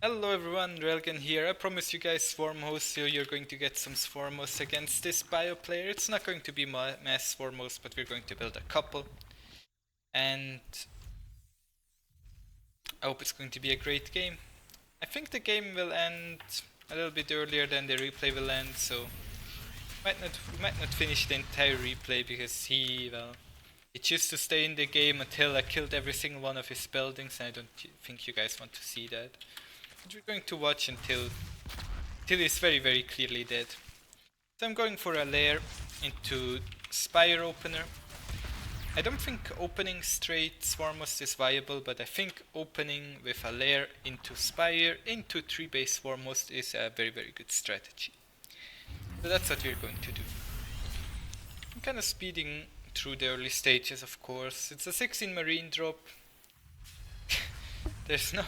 Hello everyone, Railgan here. I promised you guys Swarmhost, so you're going to get some Swarmhost against this bio player. It's not going to be mass Swarmhost, but we're going to build a couple. And I hope it's going to be a great game. I think the game will end a little bit earlier than the replay will end, so we might not finish the entire replay because he chose to stay in the game until I killed every single one of his buildings, and I don't think you guys want to see that. But we're going to watch until he's very clearly dead. So I'm going for a lair into Spire Opener. I don't think opening straight Swarmhost is viable, but I think opening with a lair into Spire into 3-base Swarmhost is a very good strategy. So that's what we're going to do. I'm kind of speeding through the early stages, of course. It's a 16 Marine drop. There's no...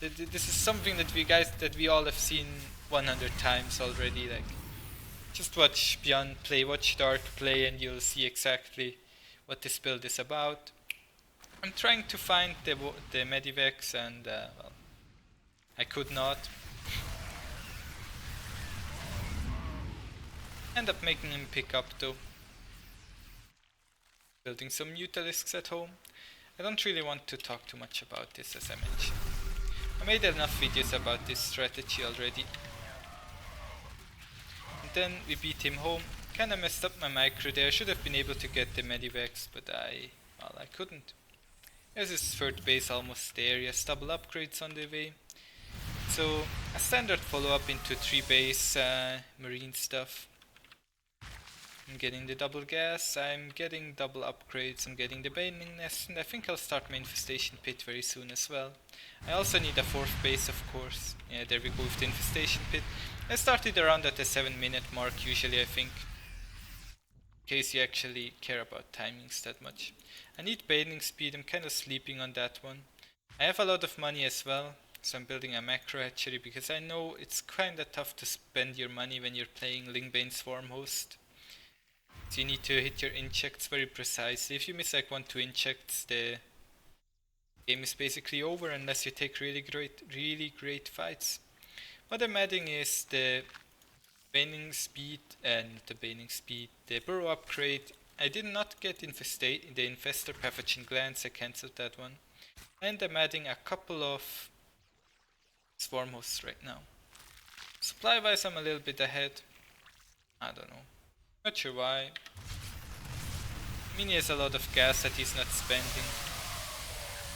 This is something that we all have seen 100 times already. Like, just watch Beyond play, watch Dark play, and you'll see exactly what this build is about. I'm trying to find the Medivacs, and well, I could not. End up making him pick up though. Building some Mutalisks at home. I don't really want to talk too much about this, as I mentioned. I made enough videos about this strategy already. And then we beat him home. Kinda messed up my micro there. I should have been able to get the Medivacs, but I couldn't. There's his third base almost there. Yes, double upgrades on the way. So a standard follow-up into 3-base marine stuff. I'm getting the double gas, I'm getting double upgrades, I'm getting the Baneling Nest, and I think I'll start my Infestation Pit very soon as well. I also need a 4th base, of course. Yeah, there we go with the Infestation Pit. I started around at the 7-minute mark usually, I think. In case you actually care about timings that much. I need Baneling Speed, I'm kind of sleeping on that one. I have a lot of money as well, so I'm building a macro hatchery because I know it's kinda tough to spend your money when you're playing Lingbane Swarmhost. So you need to hit your injects very precisely. If you miss like 1-2 injects, the game is basically over unless you take really great fights. What I'm adding is the Baning Speed and the Burrow upgrade. I did not get the Infestor Pathogen Glands, I cancelled that one. And I'm adding a couple of Swarmhosts right now. Supply wise I'm a little bit ahead. I don't know. Not sure why. I mean, he has a lot of gas that he's not spending.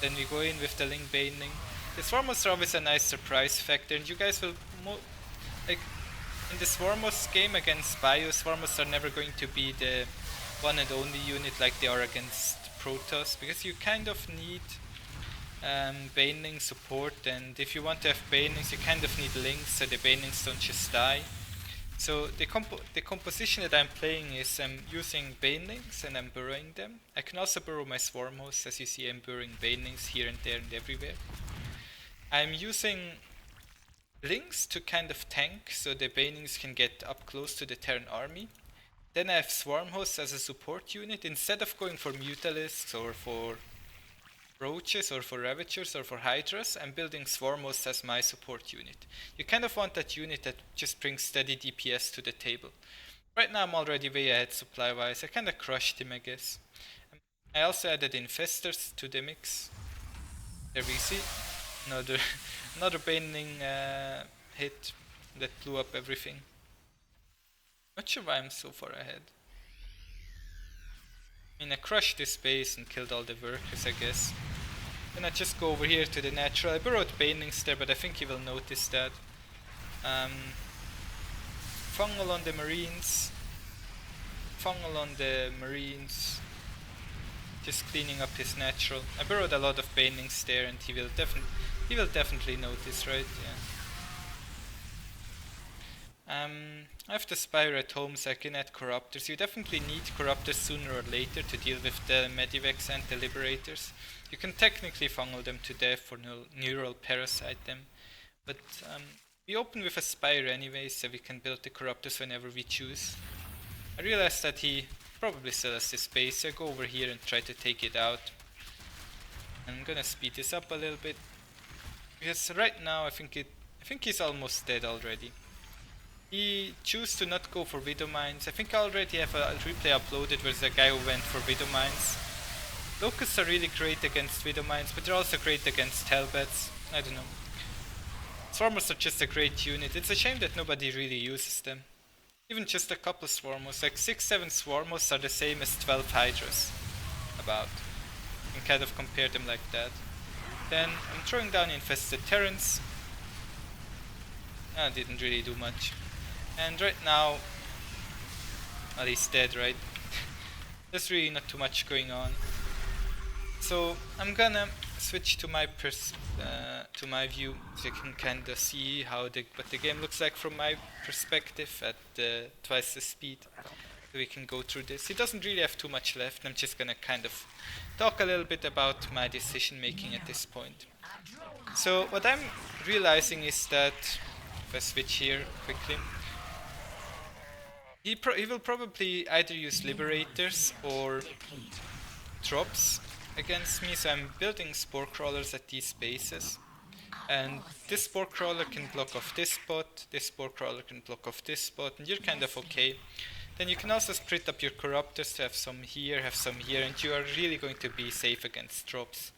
Then we go in with the Ling Baneling. The Swarmhosts are always a nice surprise factor, and you guys will like in the Swarmhost game against Bio, Swarmhosts are never going to be the one and only unit like they are against Protoss, because you kind of need Baneling support, and if you want to have Banelings you kind of need Lings so the Banelings don't just die. So the composition that I'm playing is I'm using Banelings and I'm burrowing them. I can also burrow my Swarmhosts, as you see I'm burrowing Banelings here and there and everywhere. I'm using Lings to kind of tank so the Banelings can get up close to the Terran army. Then I have Swarmhosts as a support unit. Instead of going for Mutalisks or for Roaches or for Ravagers or for Hydras, I'm building Swarmhosts as my support unit. You kind of want that unit that just brings steady DPS to the table. Right now I'm already way ahead supply wise. I kinda crushed him, I guess. I also added Infestors to the mix. There we see another Baneling hit that blew up everything. Not sure why I'm so far ahead. I mean, I crushed this base and killed all the workers, I guess. Then I just go over here to the natural. I burrowed Banelings there, but I think he will notice that. Fungal on the Marines. Just cleaning up his natural. I burrowed a lot of Banelings there, and he will definitely notice, right? Yeah. I have the Spire at home, so I can add Corruptors. You definitely need Corruptors sooner or later to deal with the Medivacs and the Liberators. You can technically fungal them to death or neural parasite them, but we open with a Spire anyway, so we can build the Corruptors whenever we choose. I realized that he probably still has this base, so I go over here and try to take it out. I'm gonna speed this up a little bit. Because right now I think he's almost dead already. He chose to not go for Widow Mines. I think I already have a replay uploaded where there's a guy who went for Widow Mines. Locusts are really great against Widow Mines, but they're also great against Hellbats. I don't know. Swarmhosts are just a great unit. It's a shame that nobody really uses them. Even just a couple Swarmhosts, like 6-7 Swarmhosts are the same as 12 Hydras. About. You can kind of compare them like that. Then I'm throwing down infested Terrans. Didn't really do much. And right now, well, he's dead, right? There's really not too much going on. So I'm gonna switch to my view, so you can kinda see what the game looks like from my perspective at twice the speed. So we can go through this. It doesn't really have too much left. I'm just gonna kind of talk a little bit about my decision making at this point. So what I'm realizing is that if I switch here quickly, he will probably either use Liberators or drops against me, so I'm building Spore Crawlers at these bases. And this Spore Crawler can block off this spot, this Spore Crawler can block off this spot, and you're kind of okay. Then you can also split up your Corruptors to have some here, and you are really going to be safe against drops.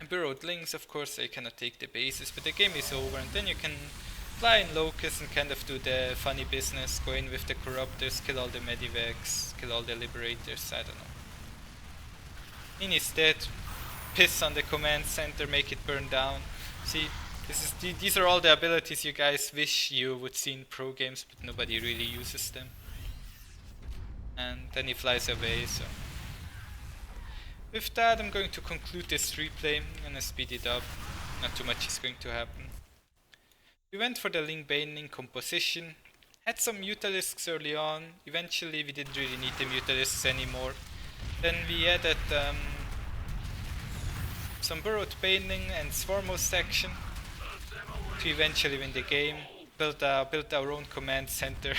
Burrowed Lings, of course, I cannot take the bases, but the game is over, and then you can fly in Locust and kind of do the funny business, go in with the Corruptors, kill all the Medivacs, kill all the Liberators, I don't know. Is dead, piss on the command center, make it burn down. See, these are all the abilities you guys wish you would see in pro games, but nobody really uses them. And then he flies away, so. With that, I'm going to conclude this replay. I'm gonna speed it up. Not too much is going to happen. We went for the Ling Baneling composition. Had some Mutalisks early on. Eventually we didn't really need the Mutalisks anymore. Then we added some Burrowed Baneling and Swarmhost action to eventually win the game. Built our own command center.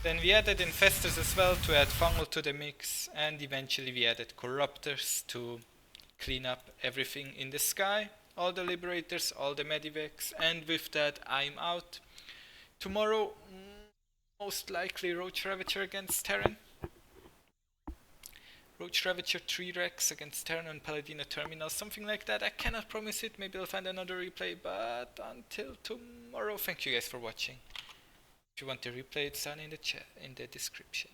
Then we added Infestors as well to add Fungal to the mix, and eventually we added Corruptors to clean up everything in the sky. All the Liberators, all the Medivacs, and with that I'm out. Tomorrow, most likely Roach Ravager against Terran. Roach Ravager 3 Rex against Terran and Paladino Terminal, something like that. I cannot promise it, maybe I'll find another replay, but until tomorrow, thank you guys for watching. If you want the replay, it's down in the chat, in the description.